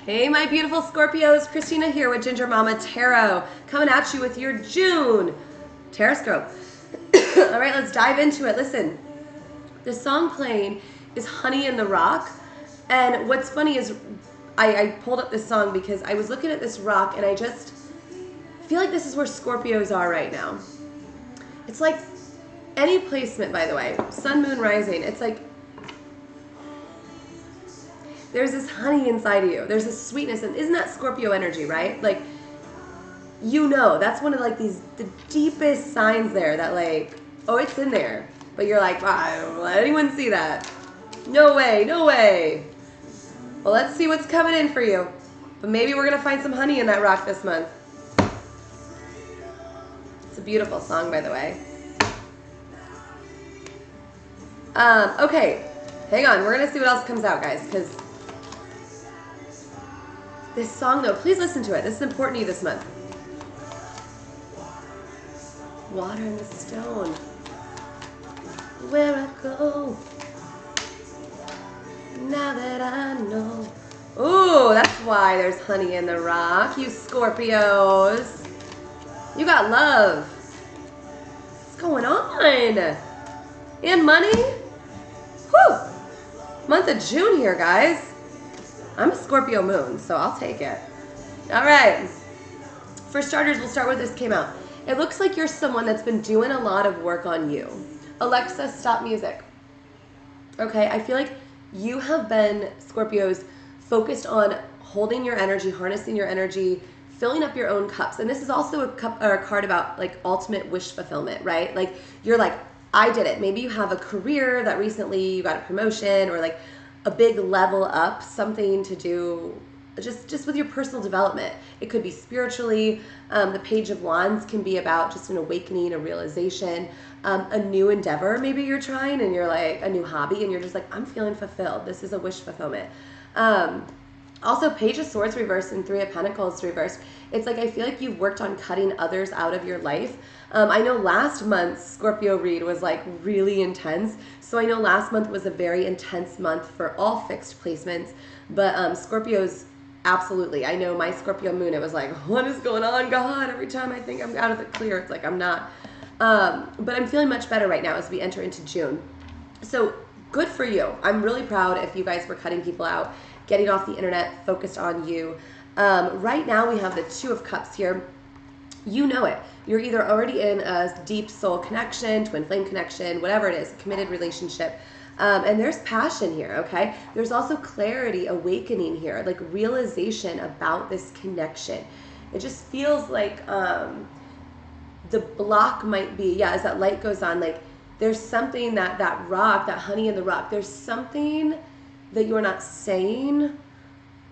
Hey, my beautiful Scorpios. Christina here with Ginger Mama Tarot, coming at you with your June Tarotscope. All right, let's dive into it. Listen, the song playing is Honey in the Rock. And what's funny is I pulled up this song because I was looking at this rock and I just feel like this is where Scorpios are right now. It's like any placement, by the way, sun, moon, rising. It's like there's this honey inside of you. There's this sweetness. And isn't that Scorpio energy, right? Like, you know, that's one of like the deepest signs there that like, oh, it's in there. But you're like, I don't let anyone see that. No way, no way. Well, let's see what's coming in for you. But maybe we're going to find some honey in that rock this month. It's a beautiful song, by the way. Okay, hang on. We're going to see what else comes out, guys, because this song, though, please listen to it. This is important to you this month. Water in the stone. Where I go. Now that I know. Ooh, that's why there's honey in the rock. You Scorpios. You got love. What's going on? And money? Whew. Month of June here, guys. I'm a Scorpio moon, so I'll take it. All right. For starters, we'll start with this came out. It looks like you're someone that's been doing a lot of work on you. Alexa, stop music. Okay, I feel like you have been, Scorpios, focused on holding your energy, harnessing your energy, filling up your own cups. And this is also a cup or a card about like ultimate wish fulfillment, right? Like you're like, I did it. Maybe you have a career that recently you got a promotion or like a big level up, something to do just with your personal development. It could be spiritually. The Page of Wands can be about just an awakening, a realization, a new endeavor. Maybe you're trying and you're like a new hobby and you're just like, I'm feeling fulfilled. This is a wish fulfillment. Also, Page of Swords reversed and Three of Pentacles reversed. It's like I feel like you've worked on cutting others out of your life. I know last month's Scorpio read was like really intense. So I know last month was a very intense month for all fixed placements. But Scorpios, absolutely. I know my Scorpio moon, it was like, what is going on, God? Every time I think I'm out of the clear, it's like I'm not. But I'm feeling much better right now as we enter into June. So good for you. I'm really proud if you guys were cutting people out, getting off the internet, focused on you. Right now we have the Two of Cups here. You know it. You're either already in a deep soul connection, twin flame connection, whatever it is, a committed relationship. And there's passion here, okay? There's also clarity, awakening here, like realization about this connection. It just feels like the block might be, as that light goes on, like there's something that rock, that honey in the rock, there's something that you're not saying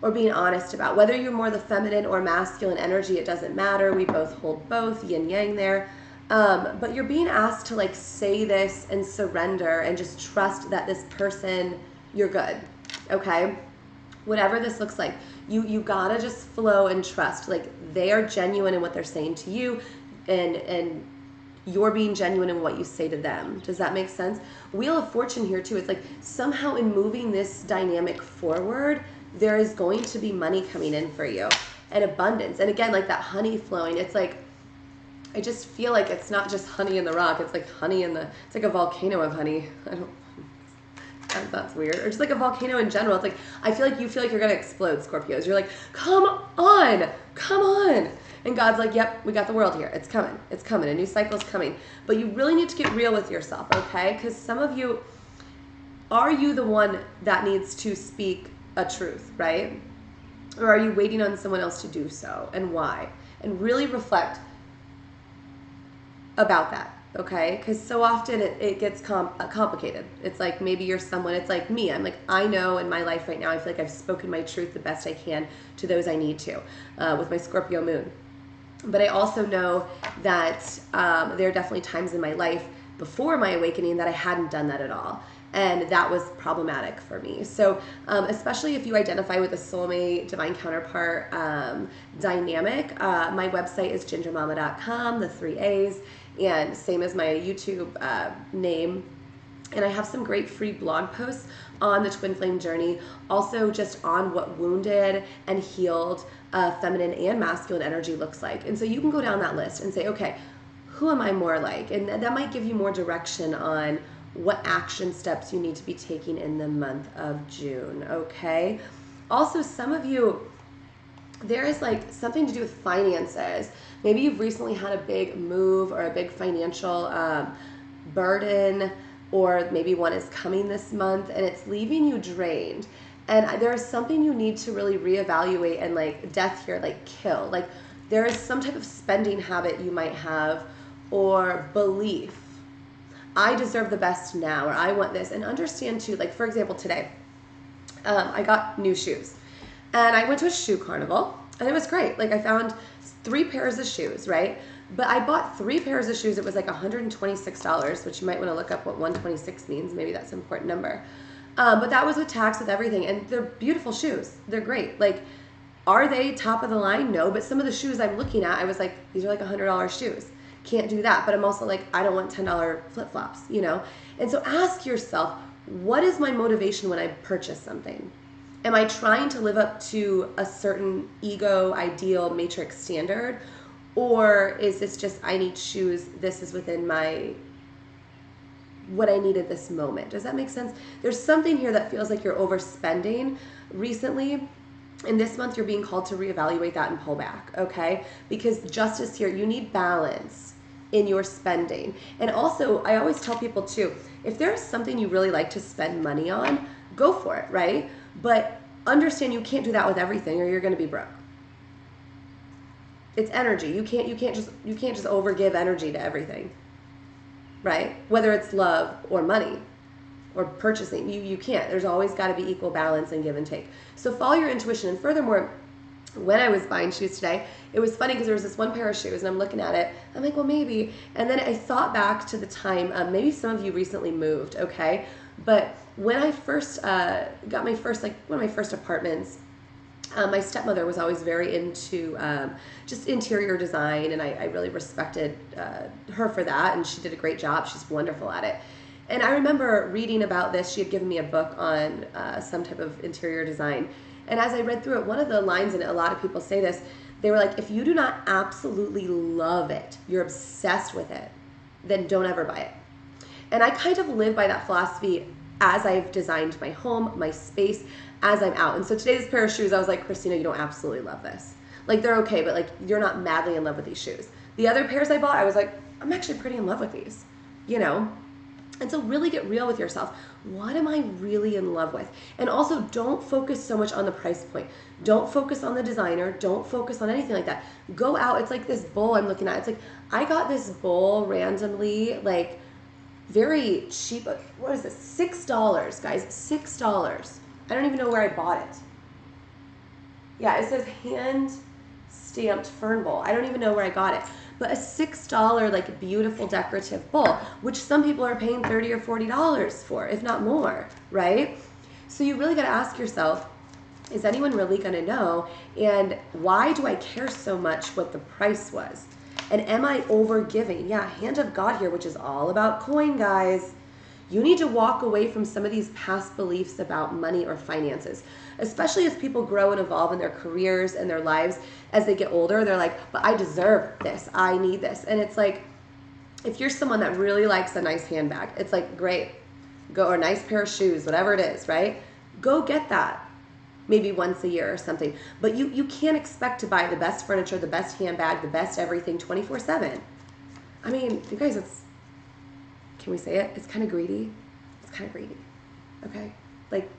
or being honest about. Whether you're more the feminine or masculine energy, it doesn't matter. We both hold both, yin yang there. But you're being asked to like say this and surrender and just trust that this person, you're good, okay? Whatever this looks like, you gotta just flow and trust. Like they are genuine in what they're saying to you, and you're being genuine in what you say to them. Does that make sense? Wheel of Fortune here too. It's like somehow in moving this dynamic forward, there is going to be money coming in for you and abundance. And again, like that honey flowing, it's like, I just feel like it's not just honey in the rock. It's like honey in it's like a volcano of honey. That's weird. Or just like a volcano in general. It's like, I feel like you feel like you're going to explode, Scorpios. You're like, come on, come on. And God's like, yep, we got the world here. It's coming. It's coming. A new cycle's coming. But you really need to get real with yourself, okay? Because some of you, are you the one that needs to speak a truth, right? Or are you waiting on someone else to do so? And why? And really reflect about that, okay? Because so often it gets complicated. It's like maybe you're someone, it's like me. I'm like, I know in my life right now, I feel like I've spoken my truth the best I can to those I need to with my Scorpio moon. But I also know that there are definitely times in my life before my awakening that I hadn't done that at all. And that was problematic for me. So especially if you identify with a soulmate, divine counterpart dynamic, my website is gingermama.com, the 3 A's, and same as my YouTube name. And I have some great free blog posts on the twin flame journey, also just on what wounded and healed feminine and masculine energy looks like. And so you can go down that list and say, okay, who am I more like? And that might give you more direction on what action steps you need to be taking in the month of June, okay? Also, some of you, there is like something to do with finances. Maybe you've recently had a big move or a big financial burden, or maybe one is coming this month and it's leaving you drained. And there is something you need to really reevaluate and like death here, like kill. Like there is some type of spending habit you might have or belief. I deserve the best now, or I want this. And understand too, like for example, today, I got new shoes. And I went to a shoe carnival and it was great. Like I found 3 pairs of shoes, right? But I bought 3 pairs of shoes. It was like $126, which you might want to look up what 126 means. Maybe that's an important number. But that was with tax, with everything. And they're beautiful shoes. They're great. Like, are they top of the line? No. But some of the shoes I'm looking at, I was like, these are like $100 shoes. Can't do that. But I'm also like, I don't want $10 flip-flops, you know? And so ask yourself, what is my motivation when I purchase something? Am I trying to live up to a certain ego, ideal, matrix standard? Or is this just, I need shoes, this is within my, what I need at this moment? Does that make sense? There's something here that feels like you're overspending recently. And this month you're being called to reevaluate that and pull back, okay? Because justice here, you need balance in your spending. And also, I always tell people too, if there's something you really like to spend money on, go for it, right? But understand you can't do that with everything or you're going to be broke. It's energy. You can't just overgive energy to everything, right? Whether it's love or money or purchasing, you can't. There's always got to be equal balance and give and take. So follow your intuition. And furthermore, when I was buying shoes today, it was funny because there was this one pair of shoes and I'm looking at it. I'm like, well, maybe. And then I thought back to the time, maybe some of you recently moved, okay? But when I first got my first, like one of my first apartments, my stepmother was always very into just interior design, and I really respected her for that, and she did a great job. She's wonderful at it. And I remember reading about this. She had given me a book on some type of interior design. And as I read through it, one of the lines in it, a lot of people say this, they were like, if you do not absolutely love it, you're obsessed with it, then don't ever buy it. And I kind of live by that philosophy as I've designed my home, my space, as I'm out. And so today, this pair of shoes, I was like, Christina, you don't absolutely love this. Like, they're okay, but like, you're not madly in love with these shoes. The other pairs I bought, I was like, I'm actually pretty in love with these, you know? And so really get real with yourself. What am I really in love with? And also don't focus so much on the price point. Don't focus on the designer. Don't focus on anything like that. Go out. It's like this bowl I'm looking at. It's like, I got this bowl randomly, like very cheap. What is this? $6, guys, $6. I don't even know where I bought it. Yeah, it says hand stamped fern bowl. I don't even know where I got it. But a $6 like beautiful decorative bowl, which some people are paying $30 or $40 for, if not more, right? So you really got to ask yourself, is anyone really going to know? And why do I care so much what the price was? And am I over giving? Yeah, hand of God here, which is all about coin, guys. You need to walk away from some of these past beliefs about money or finances, especially as people grow and evolve in their careers and their lives. As they get older, they're like, but I deserve this. I need this. And it's like, if you're someone that really likes a nice handbag, it's like, great, go, or a nice pair of shoes, whatever it is, right? Go get that maybe once a year or something. But you can't expect to buy the best furniture, the best handbag, the best everything 24/7. I mean, you guys, can we say it? It's kind of greedy. It's kind of greedy. Okay? Like,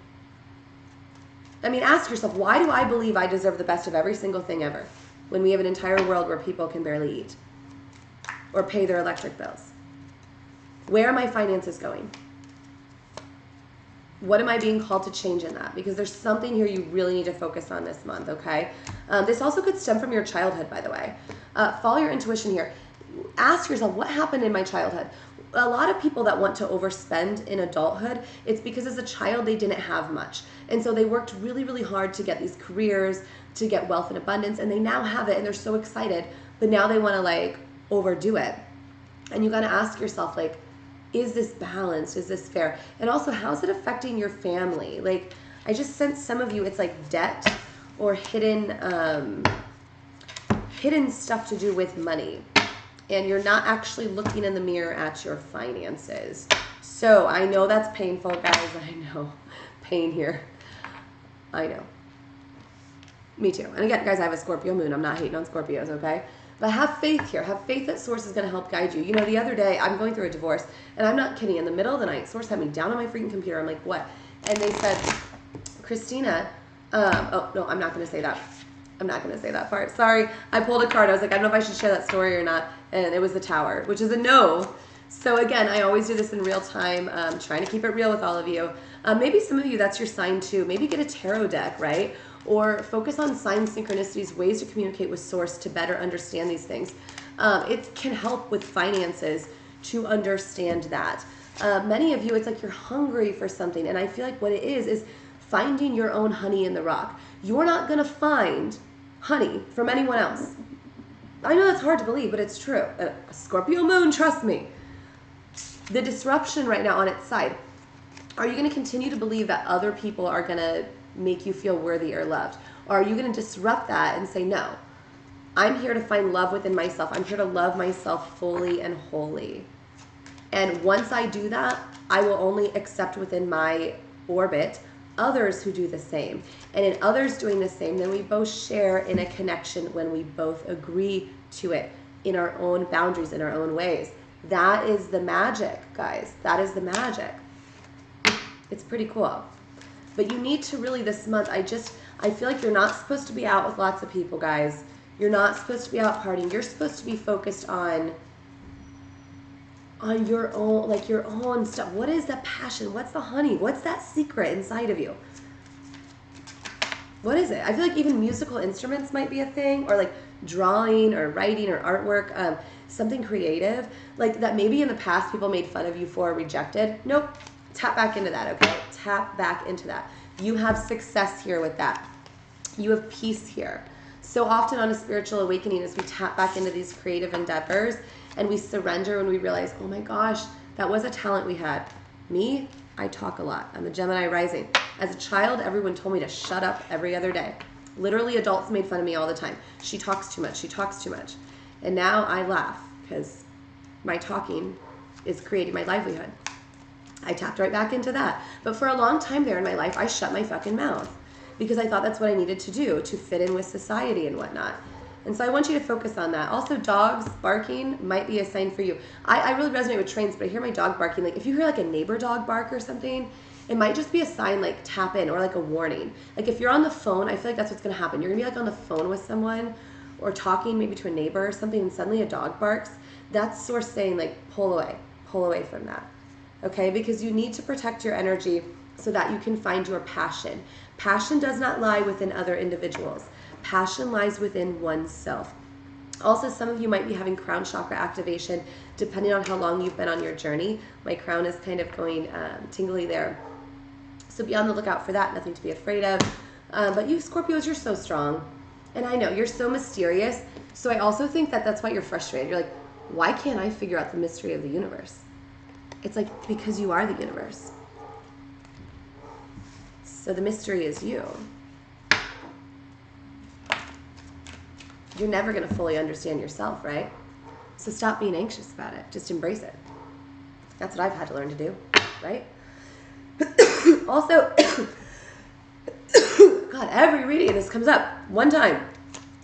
I mean, ask yourself, why do I believe I deserve the best of every single thing ever when we have an entire world where people can barely eat or pay their electric bills? Where are my finances going? What am I being called to change in that? Because there's something here you really need to focus on this month, okay? This also could stem from your childhood, by the way. Follow your intuition here. Ask yourself, what happened in my childhood? A lot of people that want to overspend in adulthood, it's because as a child they didn't have much. And so they worked really, really hard to get these careers, to get wealth and abundance, and they now have it and they're so excited, but now they want to like overdo it. And you got to ask yourself, like, Is this balanced? Is this fair? And also, how's it affecting your family? Like, I just sense some of you, it's like debt or hidden stuff to do with money. And you're not actually looking in the mirror at your finances. So I know that's painful, guys. I know. Pain here. I know. Me too. And again, guys, I have a Scorpio moon. I'm not hating on Scorpios, okay? But have faith here. Have faith that Source is going to help guide you. You know, the other day, I'm going through a divorce, and I'm not kidding. In the middle of the night, Source had me down on my freaking computer. I'm like, what? And they said, Christina, oh, no, I'm not going to say that. I'm not going to say that part. Sorry. I pulled a card. I was like, I don't know if I should share that story or not. And it was the Tower, which is a no. So again, I always do this in real time, trying to keep it real with all of you. Maybe some of you, that's your sign too. Maybe get a tarot deck, right? Or focus on sign synchronicities, ways to communicate with Source to better understand these things. It can help with finances to understand that. Many of you, it's like you're hungry for something. And I feel like what it is finding your own honey in the rock. You're not going to find honey from anyone else. I know that's hard to believe, but it's true. A Scorpio moon, trust me. The disruption right now on its side. Are you going to continue to believe that other people are going to make you feel worthy or loved? Or are you going to disrupt that and say, no, I'm here to find love within myself. I'm here to love myself fully and wholly. And once I do that, I will only accept within my orbit others who do the same. And in others doing the same, then we both share in a connection when we both agree to it in our own boundaries, in our own ways. That is the magic, guys. That is the magic. It's pretty cool. But you need to really this month, I feel like you're not supposed to be out with lots of people, guys. You're not supposed to be out partying. You're supposed to be focused on your own, like your own stuff. What is that passion? What's the honey? What's that secret inside of you? What is it? I feel like even musical instruments might be a thing, or like drawing or writing or artwork, something creative, like that maybe in the past people made fun of you for or rejected. Nope. Tap back into that, okay? Tap back into that. You have success here with that. You have peace here. So often on a spiritual awakening as we tap back into these creative endeavors and we surrender when we realize, oh my gosh, that was a talent we had. Me, I talk a lot. I'm a Gemini rising. As a child, everyone told me to shut up every other day. Literally, adults made fun of me all the time. She talks too much. She talks too much. And now I laugh because my talking is creating my livelihood. I tapped right back into that. But for a long time there in my life, I shut my fucking mouth because I thought that's what I needed to do to fit in with society and whatnot. And so I want you to focus on that. Also, dogs barking might be a sign for you. I really resonate with trains, but I hear my dog barking. Like if you hear like a neighbor dog bark or something, it might just be a sign, like tap in, or like a warning. Like if you're on the phone, I feel like that's what's going to happen. You're going to be like on the phone with someone or talking maybe to a neighbor or something, and suddenly a dog barks. That's Source saying like pull away from that. Okay, because you need to protect your energy so that you can find your passion. Passion does not lie within other individuals. Passion lies within oneself. Also, some of you might be having crown chakra activation depending on how long you've been on your journey. My crown is kind of going tingly there. So be on the lookout for that, nothing to be afraid of. But you Scorpios, you're so strong. And I know, you're so mysterious. So I also think that that's why you're frustrated. You're like, why can't I figure out the mystery of the universe? It's like, because you are the universe. So the mystery is you. You're never going to fully understand yourself, right? So stop being anxious about it. Just embrace it. That's what I've had to learn to do, right? Also, God, every reading this comes up one time.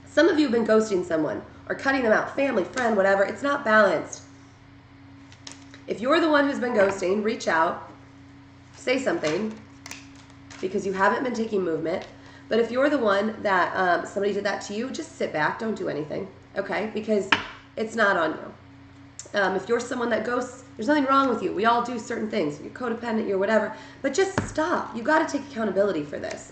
Some of you have been ghosting someone or cutting them out, family, friend, whatever. It's not balanced. If you're the one who's been ghosting, reach out, say something, because you haven't been taking movement. But if you're the one that somebody did that to you, just sit back, don't do anything, okay? Because it's not on you. If you're someone that ghosts, there's nothing wrong with you. We all do certain things. You're codependent, you're whatever. But just stop. You got to take accountability for this.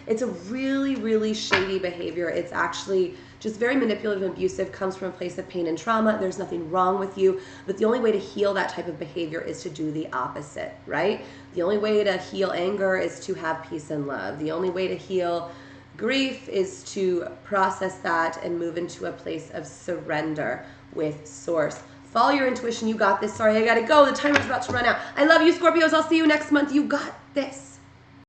It's a really, really shady behavior. It's actually just very manipulative and abusive, comes from a place of pain and trauma. There's nothing wrong with you. But the only way to heal that type of behavior is to do the opposite, right? The only way to heal anger is to have peace and love. The only way to heal grief is to process that and move into a place of surrender with Source. Follow your intuition. You got this. Sorry, I got to go. The timer's about to run out. I love you, Scorpios. I'll see you next month. You got this.